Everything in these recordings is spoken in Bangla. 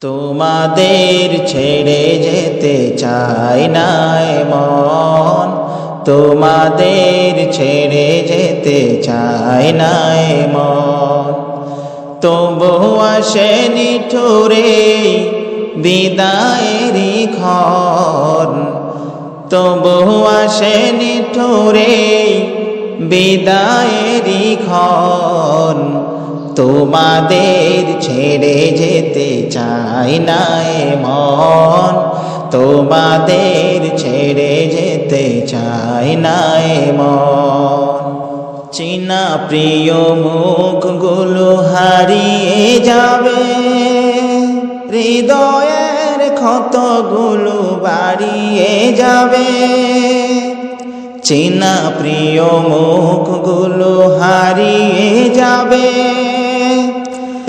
তোমাদের ছেড়ে যেতে চাই না মন, তোমাদের ছেড়ে যেতে চাই না মন। তবু আসে নিঠুরে বিদায়েরই ক্ষণ, তবু আসে নিঠুরে বিদায়েরই ক্ষণ। তোমাদের ছেড়ে যেতে চাই না মন, তোমাদের ছেড়ে যেতে চাই না মন। চেনা প্রিয় মুখগুলো হারিয়ে যাবে, হৃদয়ের ক্ষতগুলো বাড়িয়ে যাবে। চেনা প্রিয় মুখগুলো হারিয়ে যাবে,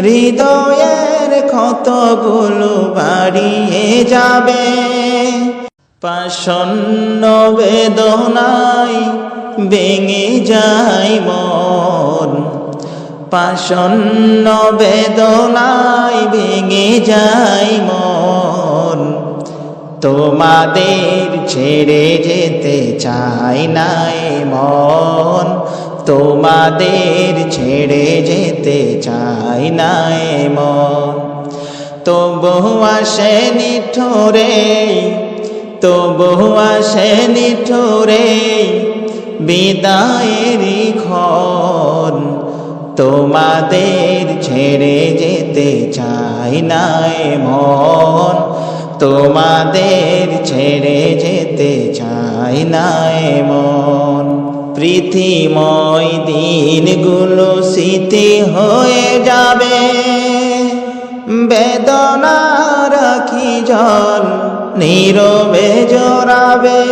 হৃদয়ের ক্ষতগুলো বাড়িয়ে যাবে। পাষণ্ণ বেদনায় ভেঙে যায় মন, পাষণ্ণ বেদনায় ভেঙে যায় মন। তোমাদের ছেড়ে যেতে চাই না মন, তোমাদের ছেড়ে যেতে চাই না মন। তবু আসে নিঠুরে, তবু আসে নিঠুরে বিদায়েরই ক্ষণ। তোমাদের ছেড়ে যেতে চাই না মন, তোমাদের ছেড়ে যেতে চাই না মন। পৃথিবীময় দিনগুলো স্মৃতি হয়ে যাবে, বেদনা রাখি জল নীরবে জড়াবে।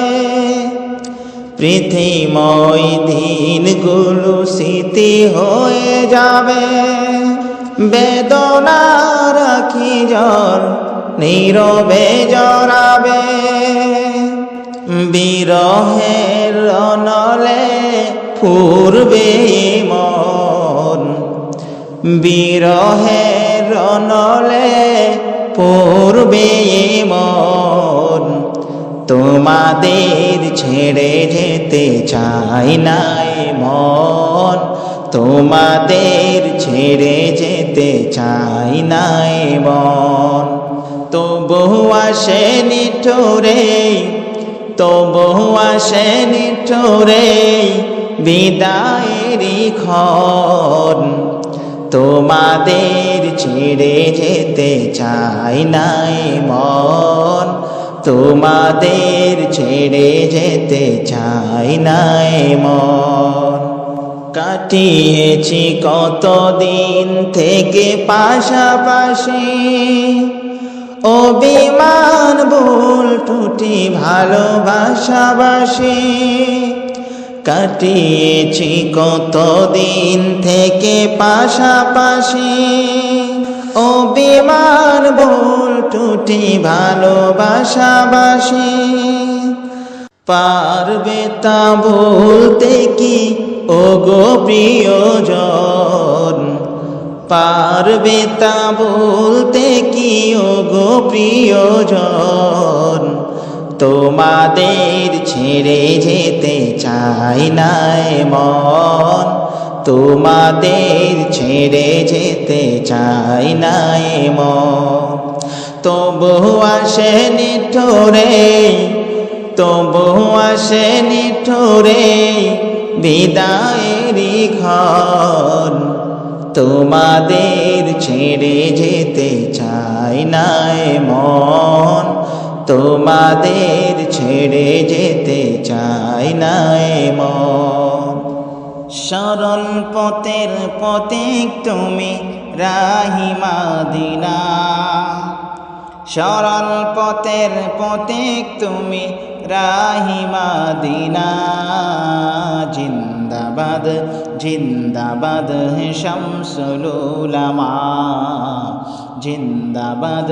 পৃথিবীময় দিনগুলো স্মৃতি হয়ে যাবে, বেদনা রাখি জল নীরবে জড়াবে। বিরহের রণলে পূর্বে মন, বিরহের রণলে পূর্বে মন। তোমাদের ছেড়ে যেতে চাই না মন, তোমাদের ছেড়ে যেতে চাই না মন। তবু আসে নিঠুরে, তবু আসে নিঠুরে বিদায়েরই ক্ষণ। তোমাদের ছেড়ে যেতে চাই না মন, তোমাদের ছেড়ে যেতে চাই না মন। কাটিয়েছি কতদিন থেকে পাশাপাশি, অভিমান ভুল টুটি ভালোবাসাবাসি। কাটিয়েছি কতদিন থেকে পাশাপাশি, অভিমান ভুল টুটি ভালোবাসাবাসি। পারবে তা ভুলতে কি ওগো প্রিয়জন, পারবে তা বলতে কি ওগো প্রিয়জন। তোমাদের ছেড়ে যেতে চাই না মন, তোমাদের ছেড়ে যেতে চাই না মন। তবু আসে নিঠুরে, তবু আসে নিঠুরে বিদায়েরই ক্ষণ। তোমাদের ছেড়ে যেতে চাই না মন, তোমাদের ছেড়ে যেতে চাই না মন। সরল পথের পথিক তুমি রাহি মাদিনা, সরল পথের পথিক তুমি রাহি মাদিনা। জিন্দাবাদ জিন্দাবাদ হে শামসুল উলামা, জিন্দাবাদ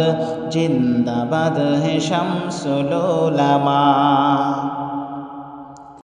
জিন্দাবাদ হে শামসুল উলামা।